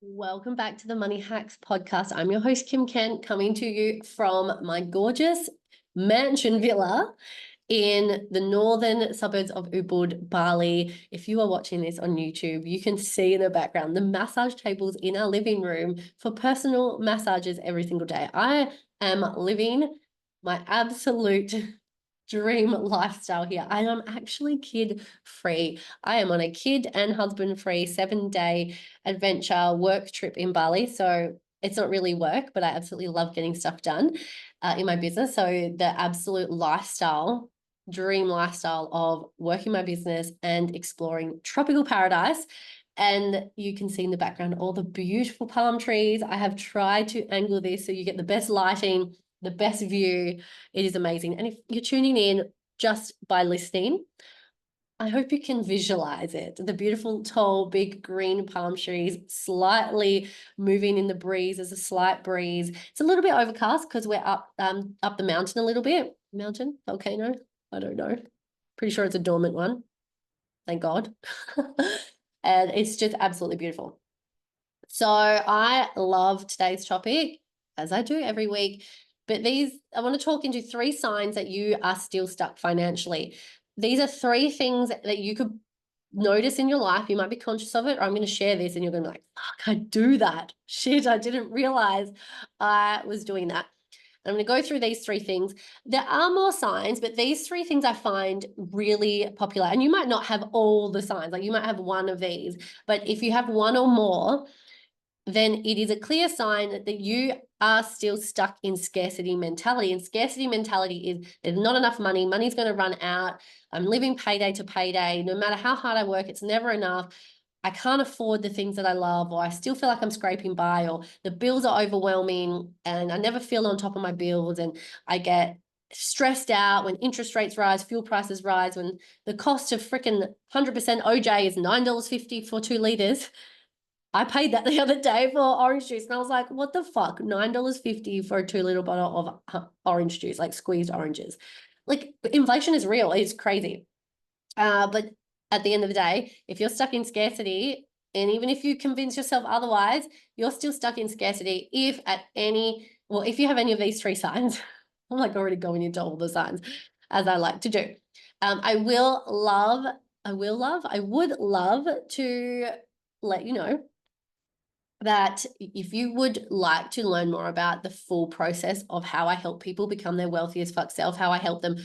Welcome back to the Money Hacks podcast. I'm your host, Kim Kent, coming to you from my gorgeous mansion villa in the northern suburbs of Ubud, Bali. If you are watching this on YouTube, you can see in the background the massage tables in our living room for personal massages every single day. I am living my absolute dream lifestyle here. I am actually kid free. I am on a kid and husband free 7-day adventure work trip in Bali. So it's not really work, but I absolutely love getting stuff done in my business. So the absolute lifestyle, dream lifestyle of working my business and exploring tropical paradise. And you can see in the background all the beautiful palm trees. I have tried to angle this so you get the best lighting, the best view. It is amazing. And if you're tuning in just by listening, I hope you can visualize it. The beautiful, tall, big green palm trees slightly moving in the breeze. There's a slight breeze. It's a little bit overcast because we're up the mountain a little bit. Mountain, volcano, I don't know. Pretty sure it's a dormant one. Thank God. And it's just absolutely beautiful. So I love today's topic, as I do every week. But I want to talk into 3 signs that you are still stuck financially. These are 3 things that you could notice in your life. You might be conscious of it, or I'm going to share this and you're going to be like, fuck, I do that. Shit, I didn't realize I was doing that. I'm going to go through these 3 things. There are more signs, but these 3 things I find really popular. And you might not have all the signs, like you might have one of these, but if you have one or more, then it is a clear sign that you are still stuck in scarcity mentality. And scarcity mentality is there's not enough money. Money's going to run out. I'm living payday to payday. No matter how hard I work, it's never enough. I can't afford the things that I love, or I still feel like I'm scraping by, or the bills are overwhelming and I never feel on top of my bills. And I get stressed out when interest rates rise, fuel prices rise, when the cost of freaking 100% OJ is $9.50 for 2 liters. I paid that the other day for orange juice and I was like, what the fuck? $9.50 for a 2-liter bottle of orange juice, like squeezed oranges. Like inflation is real. It's crazy. But at the end of the day, if you're stuck in scarcity, and even if you convince yourself otherwise, you're still stuck in scarcity if you have any of these 3 signs. I'm like already going into all the signs as I like to do. I would love to let you know that if you would like to learn more about the full process of how I help people become their wealthiest fuck self, how I help them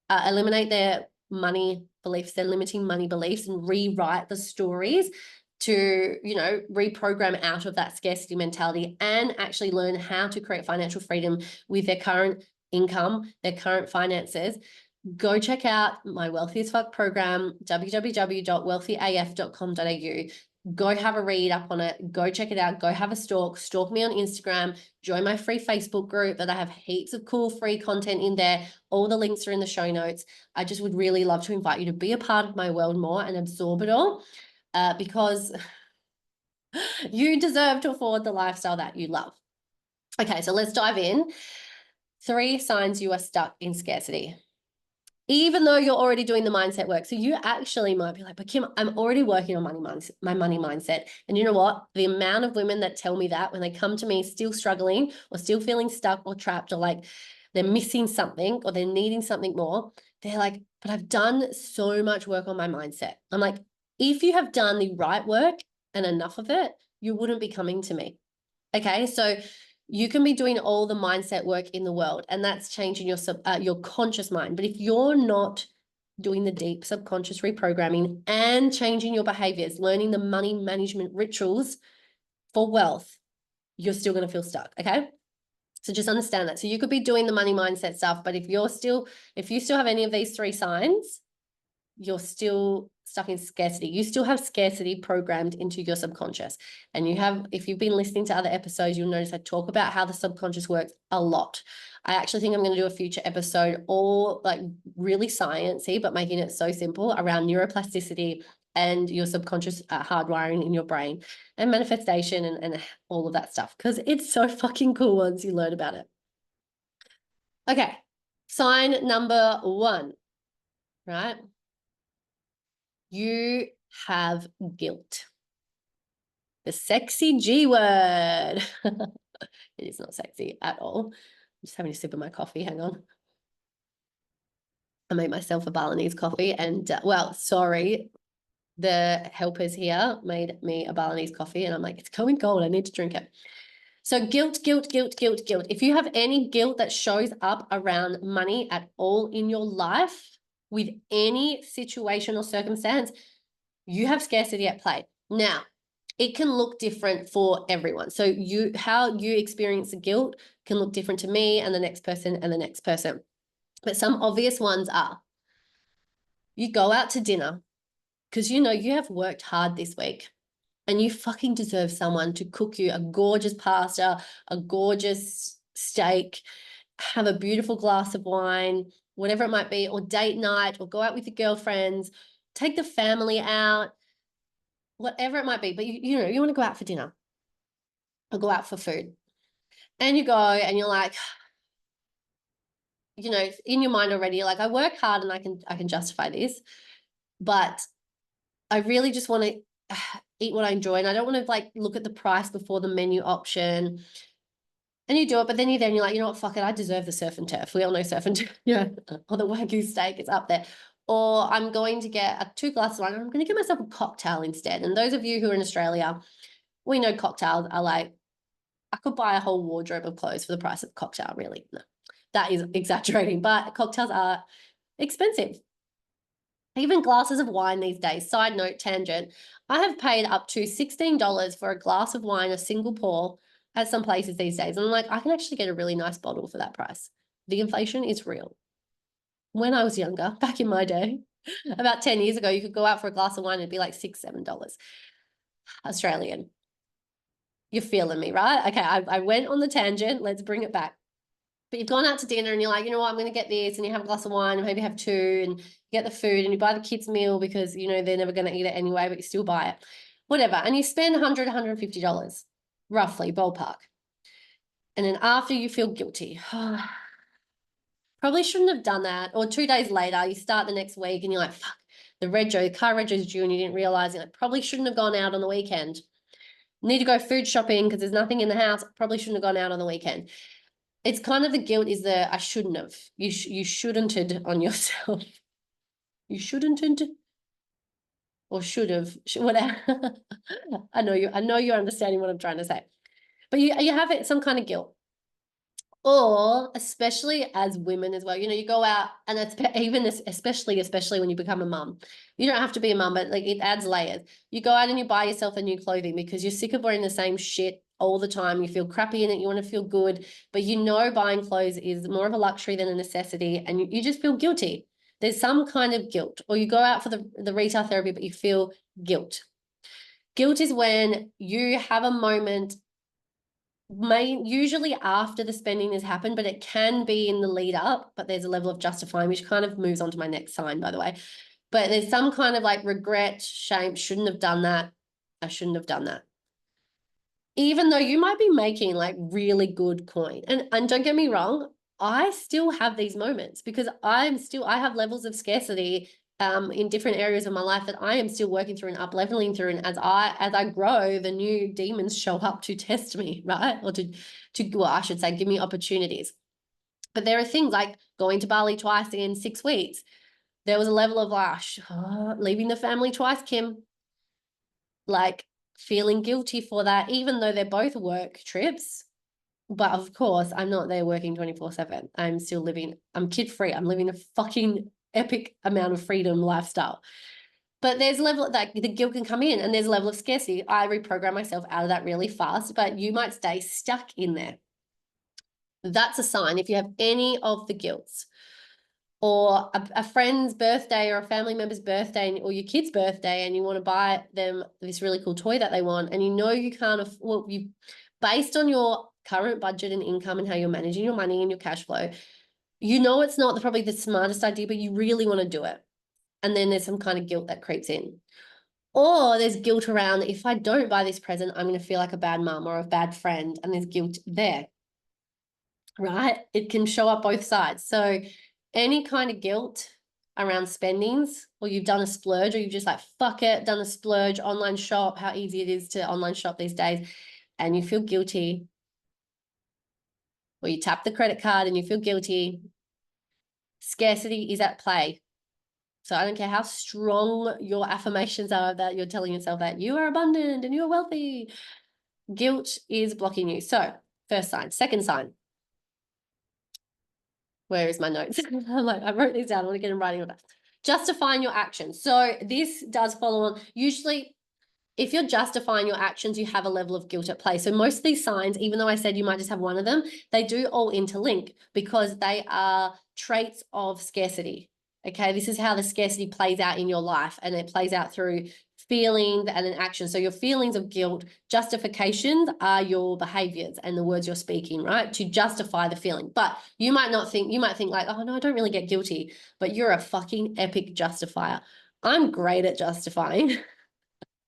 eliminate their money beliefs, their limiting money beliefs, and rewrite the stories to, reprogram out of that scarcity mentality and actually learn how to create financial freedom with their current income, their current finances, go check out my Wealthy as Fuck program, www.wealthyaf.com.au. Go have a read up on it. Go check it out. Go have a stalk. Stalk me on Instagram. Join my free Facebook group that I have heaps of cool free content in there. All the links are in the show notes. I just would really love to invite you to be a part of my world more and absorb it all because you deserve to afford the lifestyle that you love. Okay, so let's dive in. 3 signs you are stuck in scarcity, even though you're already doing the mindset work. So you actually might be like, but Kim, I'm already working on my money mindset. And you know what? The amount of women that tell me that when they come to me still struggling or still feeling stuck or trapped or like they're missing something or they're needing something more, they're like, but I've done so much work on my mindset. I'm like, if you have done the right work and enough of it, you wouldn't be coming to me. Okay, so you can be doing all the mindset work in the world, and that's changing your conscious mind. But if you're not doing the deep subconscious reprogramming and changing your behaviors, learning the money management rituals for wealth, you're still going to feel stuck. Okay. So just understand that. So you could be doing the money mindset stuff, but if you still have any of these 3 signs, you're still stuck in scarcity. You still have scarcity programmed into your subconscious. And if you've been listening to other episodes, you'll notice I talk about how the subconscious works a lot. I actually think I'm going to do a future episode all like really sciencey, but making it so simple around neuroplasticity and your subconscious hardwiring in your brain and manifestation and all of that stuff, because it's so fucking cool once you learn about it. Okay, sign number 1, right? You have guilt. The sexy G word. It is not sexy at all. I'm just having a sip of my coffee. Hang on. I made myself a Balinese coffee and, well, sorry, the helpers here made me a Balinese coffee and I'm like, it's going cold. I need to drink it. So guilt. If you have any guilt that shows up around money at all in your life with any situation or circumstance, you have scarcity at play. Now, it can look different for everyone. So how you experience the guilt can look different to me and the next person and the next person. But some obvious ones are you go out to dinner because you know you have worked hard this week and you fucking deserve someone to cook you a gorgeous pasta, a gorgeous steak, have a beautiful glass of wine, whatever it might be, or date night, or go out with your girlfriends, take the family out, whatever it might be. But you know, you want to go out for dinner or go out for food. And you go and you're like, you know, in your mind already, you're like, I work hard and I can justify this, but I really just want to eat what I enjoy. And I don't want to like look at the price before the menu option. And you do it, but then you're like, you know what, fuck it, I deserve the surf and turf. We all know surf and turf, yeah, or the Wagyu steak, it's up there. Or I'm going to get 2 glasses of wine. I'm going to get myself a cocktail instead. And those of you who are in Australia, we know cocktails are like, I could buy a whole wardrobe of clothes for the price of a cocktail, really. No, that is exaggerating, but cocktails are expensive. Even glasses of wine these days, side note, tangent, I have paid up to $16 for a glass of wine, a single pour, at some places these days. And I'm like, I can actually get a really nice bottle for that price. The inflation is real. When I was younger, back in my day, about 10 years ago, you could go out for a glass of wine and it'd be like $6, $7 Australian. You're feeling me, right? Okay, I went on the tangent. Let's bring it back. But you've gone out to dinner and you're like, you know what, I'm going to get this, and you have a glass of wine and maybe have 2 and you get the food and you buy the kids meal because, you know, they're never going to eat it anyway, but you still buy it, whatever. And you spend $100, $150, roughly, ballpark. And then after you feel guilty, probably shouldn't have done that. Or 2 days later, you start the next week and you're like, fuck, the car rego is due and you didn't realize it. Probably shouldn't have gone out on the weekend. Need to go food shopping because there's nothing in the house. Probably shouldn't have gone out on the weekend. It's kind of the guilt is the I shouldn't have. You shouldn't have on yourself. You shouldn't have or should have. Whatever. I know you're understanding what I'm trying to say. But you have it some kind of guilt. Or especially as women as well, you know, you go out and it's even especially when you become a mum. You don't have to be a mum, but like it adds layers. You go out and you buy yourself a new clothing because you're sick of wearing the same shit all the time. You feel crappy in it. You want to feel good, but you know buying clothes is more of a luxury than a necessity, and you just feel guilty. There's some kind of guilt. Or you go out for the retail therapy, but you feel guilt. Guilt is when you have a moment usually after the spending has happened, but it can be in the lead up, but there's a level of justifying, which kind of moves on to my next sign, by the way. But there's some kind of like regret, shame, shouldn't have done that. I shouldn't have done that. Even though you might be making like really good coin. And don't get me wrong, I still have these moments because I have levels of scarcity in different areas of my life that I am still working through and up leveling through. And as I grow, the new demons show up to test me, right? Or well, I should say, give me opportunities. But there are things like going to Bali twice in 6 weeks. There was a level of leaving the family twice, Kim. Like feeling guilty for that, even though they're both work trips. But of course, I'm not there working 24/7. I'm still I'm kid free. I'm living a fucking epic amount of freedom lifestyle. But there's a level that the guilt can come in, and there's a level of scarcity. I reprogram myself out of that really fast, but you might stay stuck in there. That's a sign if you have any of the guilts, or a friend's birthday or a family member's birthday or your kid's birthday, and you want to buy them this really cool toy that they want, and you know you can't based on your current budget and income and how you're managing your money and your cash flow, you know it's not probably the smartest idea, but you really want to do it. And then there's some kind of guilt that creeps in. Or there's guilt around, if I don't buy this present, I'm going to feel like a bad mom or a bad friend, and there's guilt there, right? It can show up both sides. So any kind of guilt around spendings, or you've done a splurge, or you've just like, fuck it, done a splurge, online shop, how easy it is to online shop these days, and you feel guilty, or you tap the credit card and you feel guilty, scarcity is at play. So I don't care how strong your affirmations are that you're telling yourself that you are abundant and you are wealthy. Guilt is blocking you. So first sign. Second sign. Where is my notes? I'm like, I wrote these down. I want to get them writing order. Justifying your actions. So this does follow on. Usually, if you're justifying your actions, you have a level of guilt at play. So most of these signs, even though I said you might just have one of them, they do all interlink because they are traits of scarcity. Okay, this is how the scarcity plays out in your life, and it plays out through feelings and an action. So your feelings of guilt, justifications are your behaviors and the words you're speaking, right? To justify the feeling. But you might not think, you might think like, oh no, I don't really get guilty, but you're a fucking epic justifier. I'm great at justifying.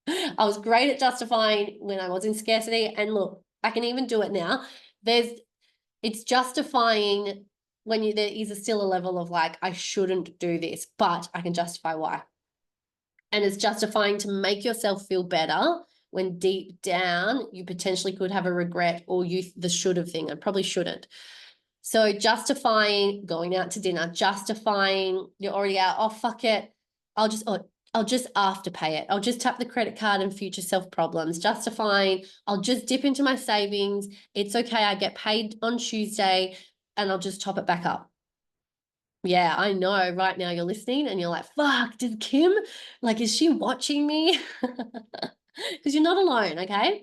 I was great at justifying when I was in scarcity. And look, I can even do it now. It's justifying when there is still a level of like, I shouldn't do this, but I can justify why. And it's justifying to make yourself feel better when deep down you potentially could have a regret or the should have thing. I probably shouldn't. So justifying going out to dinner, justifying you're already out. Oh, fuck it. I'll just afterpay it. I'll just tap the credit card and future self problems. Justifying, I'll just dip into my savings. It's okay. I get paid on Tuesday and I'll just top it back up. Yeah, I know right now you're listening and you're like, fuck, did Kim, like, is she watching me? Because you're not alone, okay?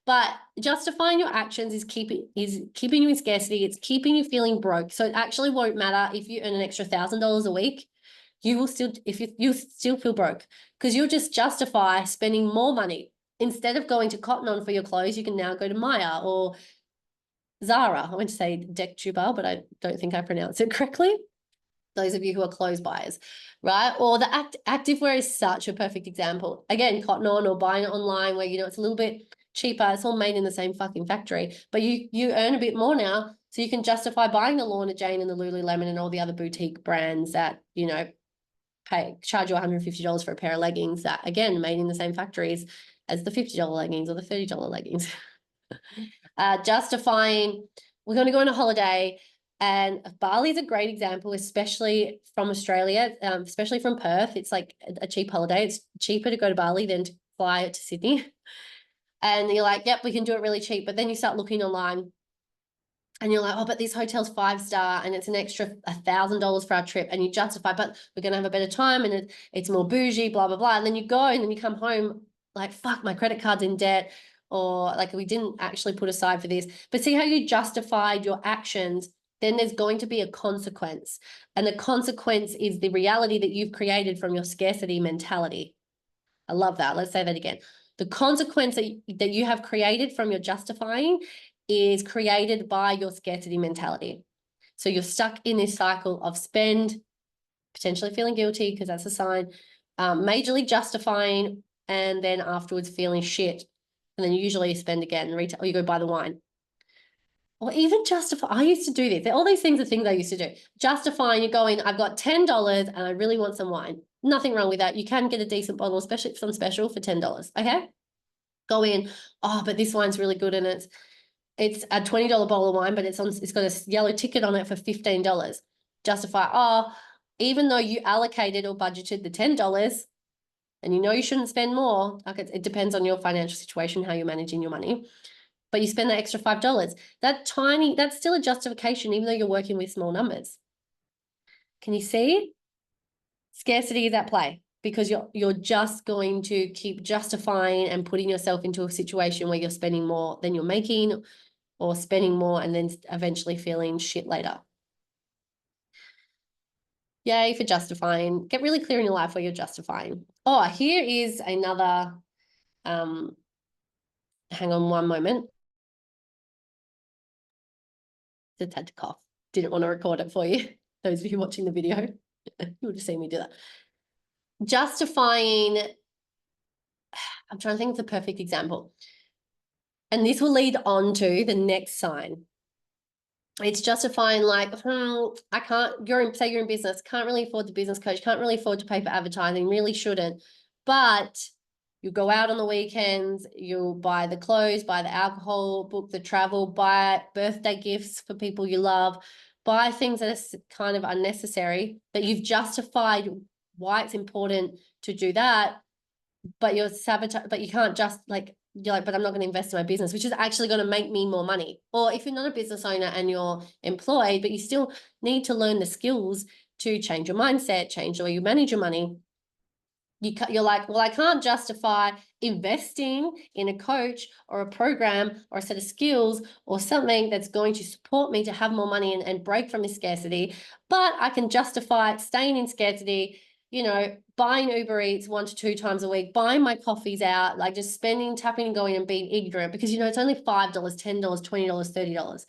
But justifying your actions is keeping you in scarcity. It's keeping you feeling broke. So it actually won't matter if you earn an extra $1,000 a week. You will still, you still feel broke because you'll just justify spending more money. Instead of going to Cotton On for your clothes, you can now go to Maya or Zara. I went to say Dektuba, but I don't think I pronounced it correctly. Those of you who are clothes buyers, right? Or the activewear is such a perfect example. Again, Cotton On or buying it online where, you know, it's a little bit cheaper. It's all made in the same fucking factory, but you earn a bit more now. So you can justify buying the Lorna Jane and the Lululemon and all the other boutique brands that, you know, charge you $150 for a pair of leggings that, again, made in the same factories as the $50 leggings or the $30 leggings. Justifying, we're going to go on a holiday. And Bali is a great example, especially from Australia, especially from Perth. It's like a cheap holiday. It's cheaper to go to Bali than to fly to Sydney. And you're like, yep, we can do it really cheap. But then you start looking online and you're like, oh, but this hotel's 5-star and it's an extra $1,000 for our trip. And you justify, but we're going to have a better time and it's more bougie, blah, blah, blah. And then you go and then you come home like, fuck, my credit card's in debt, or like we didn't actually put aside for this. But see how you justified your actions, then there's going to be a consequence. And the consequence is the reality that you've created from your scarcity mentality. I love that. Let's say that again. The consequence that you have created from your justifying is created by your scarcity mentality. So you're stuck in this cycle of spend, potentially feeling guilty because that's a sign, majorly justifying, and then afterwards feeling shit. And then usually you spend again, retail, or you go buy the wine. Or even justify, I used to do this. All these things are things I used to do. Justifying, you're going, I've got $10 and I really want some wine. Nothing wrong with that. You can get a decent bottle, especially if it's on special, for $10. Okay. Go in. Oh, but this wine's really good and it's a $20 bottle of wine, but it's got a yellow ticket on it for $15. Justify, oh, even though you allocated or budgeted the $10 and you know you shouldn't spend more, like it depends on your financial situation, how you're managing your money, but you spend that extra $5. That's still a justification, even though you're working with small numbers. Can you see? Scarcity is at play because you're just going to keep justifying and putting yourself into a situation where you're spending more than you're making, or spending more and then eventually feeling shit later. Yay for justifying. Get really clear in your life where you're justifying. Oh, here is another, hang on one moment. Just had to cough. Didn't want to record it for you. Those of you watching the video, you would have seen me do that. Justifying, I'm trying to think of the perfect example. And this will lead on to the next sign. It's justifying like, I can't, say you're in business, can't really afford the business coach, can't really afford to pay for advertising, really shouldn't. But you go out on the weekends, you'll buy the clothes, buy the alcohol, book the travel, buy birthday gifts for people you love, buy things that are kind of unnecessary, but you've justified why it's important to do that, but you're but you can't just like, you're like, but I'm not going to invest in my business, which is actually going to make me more money. Or if you're not a business owner and you're employed, but you still need to learn the skills to change your mindset, change the way you manage your money. You're like, well, I can't justify investing in a coach or a program or a set of skills or something that's going to support me to have more money and break from this scarcity, but I can justify staying in scarcity, buying Uber Eats 1 to 2 times a week, buying my coffees out, like just spending, tapping and going and being ignorant because, it's only $5, $10, $20, $30.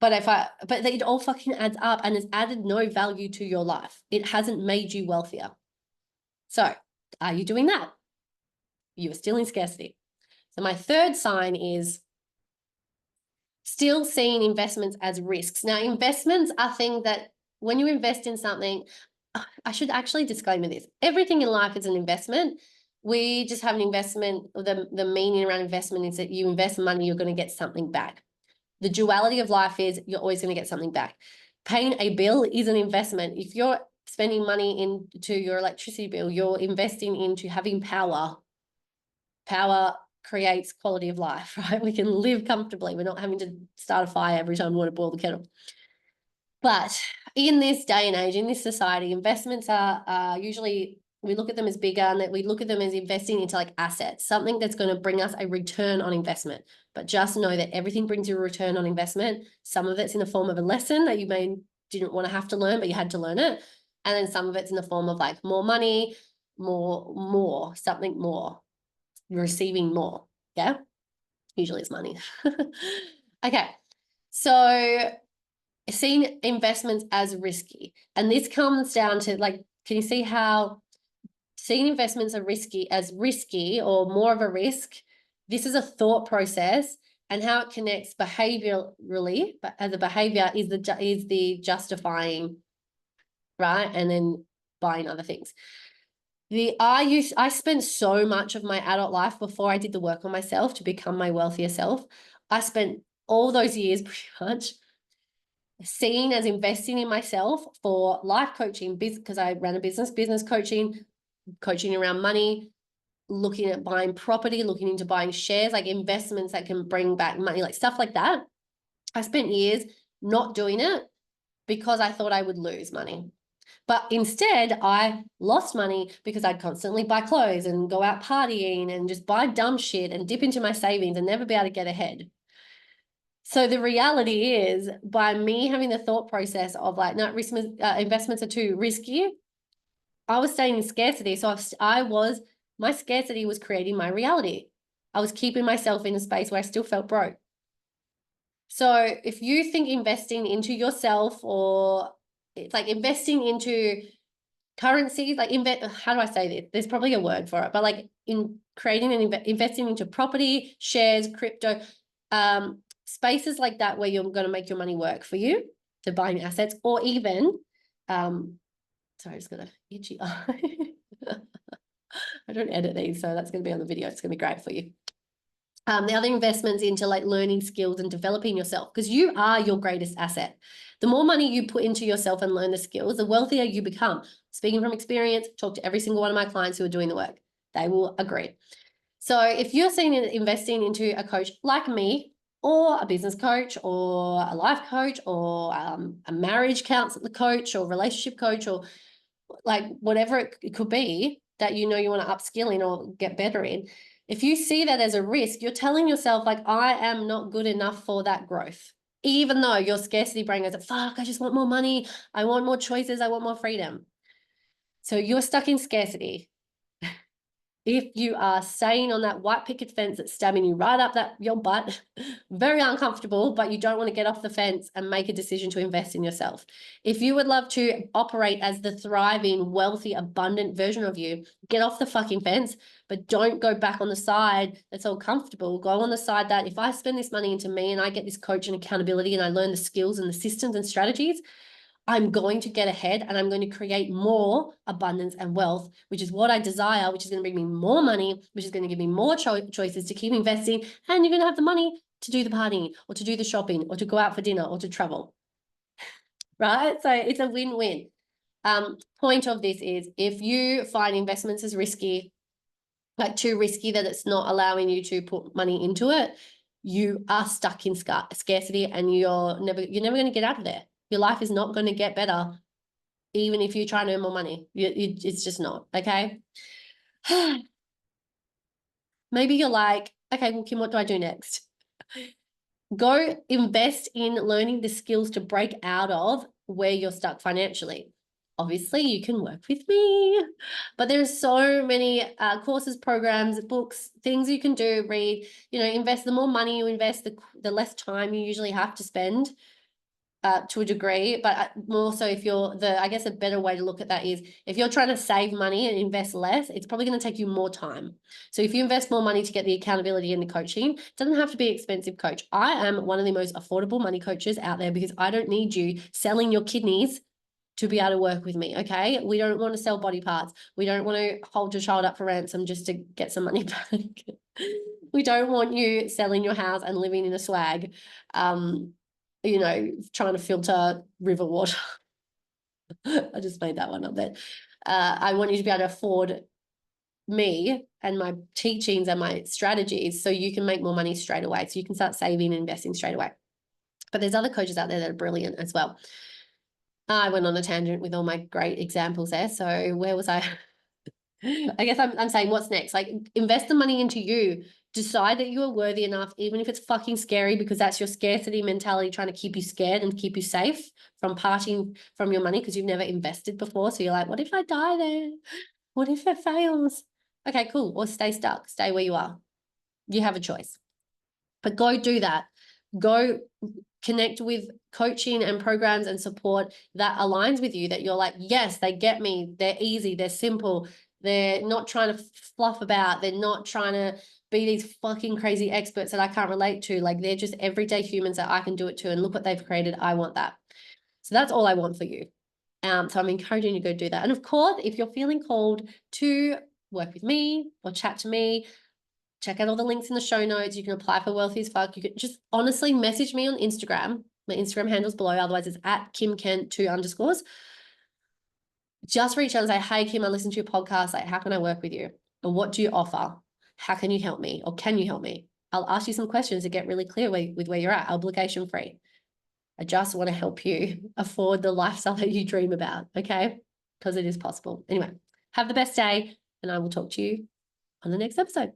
But it all fucking adds up and has added no value to your life. It hasn't made you wealthier. So are you doing that? You are still in scarcity. So my third sign is still seeing investments as risks. Now, investments are things that when you invest in something, I should actually disclaimer this. Everything in life is an investment. We just have an investment. The meaning around investment is that you invest money, you're going to get something back. The duality of life is you're always going to get something back. Paying a bill is an investment. If you're spending money into your electricity bill, you're investing into having power. Power creates quality of life, right? We can live comfortably. We're not having to start a fire every time we want to boil the kettle. But in this day and age, in this society, investments are usually, we look at them as bigger and that we look at them as investing into like assets, something that's going to bring us a return on investment. But just know that everything brings you a return on investment. Some of it's in the form of a lesson that you didn't want to have to learn, but you had to learn it. And then some of it's in the form of like more money, something more, receiving more. Yeah. Usually it's money. Okay. So seeing investments as risky. And this comes down to like, can you see how seeing investments are risky or more of a risk? This is a thought process, and how it connects behaviorally, but as a behavior is the justifying, right? And then buying other things. I spent so much of my adult life before I did the work on myself to become my wealthier self. I spent all those years pretty much seen as investing in myself for life coaching, because I ran a business coaching around money, looking at buying property, looking into buying shares, like investments that can bring back money, like stuff like that. I spent years not doing it because I thought I would lose money. But instead, I lost money because I'd constantly buy clothes and go out partying and just buy dumb shit and dip into my savings and never be able to get ahead. So the reality is, by me having the thought process of like, no, investments are too risky, I was staying in scarcity. So my scarcity was creating my reality. I was keeping myself in a space where I still felt broke. So if you think investing into yourself, or it's like investing into currencies, like how do I say this? There's probably a word for it, but like in creating and investing into property, shares, crypto, spaces like that where you're going to make your money work for you, to buying assets, or even, sorry, I just got an itchy eye. I don't edit these, so that's going to be on the video. It's going to be great for you. The other investments into like learning skills and developing yourself, because you are your greatest asset. The more money you put into yourself and learn the skills, the wealthier you become. Speaking from experience, talk to every single one of my clients who are doing the work. They will agree. So if you're investing into a coach like me, or a business coach, or a life coach, or a marriage counselor coach, or relationship coach, or like whatever it could be that you want to upskill in or get better in, if you see that as a risk, you're telling yourself like, I am not good enough for that growth. Even though your scarcity brain goes, fuck, I just want more money. I want more choices. I want more freedom. So you're stuck in scarcity. if you are staying on that white picket fence that's stabbing you right up your butt, very uncomfortable, but you don't want to get off the fence and make a decision to invest in yourself. If you would love to operate as the thriving, wealthy, abundant version of you, get off the fucking fence, but don't go back on the side that's all comfortable. Go on the side that if I spend this money into me and I get this coach and accountability and I learn the skills and the systems and strategies, I'm going to get ahead and I'm going to create more abundance and wealth, which is what I desire, which is going to bring me more money, which is going to give me more choices to keep investing. And you're going to have the money to do the partying or to do the shopping or to go out for dinner or to travel, right? So it's a win-win. Point of this is if you find investments as risky, like too risky that it's not allowing you to put money into it, you are stuck in scarcity and you're never going to get out of there. Your life is not going to get better, even if you try and earn more money. It's just not, okay? Maybe you're like, okay, well, Kim, what do I do next? Go invest in learning the skills to break out of where you're stuck financially. Obviously, you can work with me, but there's so many courses, programs, books, things you can do, read, invest. The more money you invest, the less time you usually have to spend. To a degree, but more so if I guess a better way to look at that is if you're trying to save money and invest less, it's probably going to take you more time. So if you invest more money to get the accountability and the coaching, it doesn't have to be expensive coach. I am one of the most affordable money coaches out there because I don't need you selling your kidneys to be able to work with me, okay? We don't want to sell body parts. We don't want to hold your child up for ransom just to get some money back. We don't want you selling your house and living in a swag. Trying to filter river water. I just made that one up there. I want you to be able to afford me and my teachings and my strategies so you can make more money straight away. So you can start saving and investing straight away. But there's other coaches out there that are brilliant as well. I went on a tangent with all my great examples there. So where was I? I guess I'm saying what's next? Like invest the money into you. Decide that you are worthy enough, even if it's fucking scary, because that's your scarcity mentality trying to keep you scared and keep you safe from parting from your money because you've never invested before. So you're like, what if I die there? What if it fails? Okay, cool. Or stay stuck. Stay where you are. You have a choice. But go do that. Go connect with coaching and programs and support that aligns with you, that you're like, yes, they get me. They're easy. They're simple. They're not trying to fluff about. They're not trying to be these fucking crazy experts that I can't relate to. Like they're just everyday humans that I can do it to. And look what they've created. I want that. So that's all I want for you. So I'm encouraging you to go do that. And of course, if you're feeling called to work with me or chat to me, check out all the links in the show notes. You can apply for Wealthy as Fuck. You can just honestly message me on Instagram. My Instagram handle's below. Otherwise, it's at KimKent2_. Just reach out and say, hey, Kim, I listened to your podcast. Like, how can I work with you? And what do you offer? How can you help me? Or can you help me? I'll ask you some questions to get really clear with where you're at, obligation free. I just want to help you afford the lifestyle that you dream about, okay? Because it is possible. Anyway, have the best day, and I will talk to you on the next episode.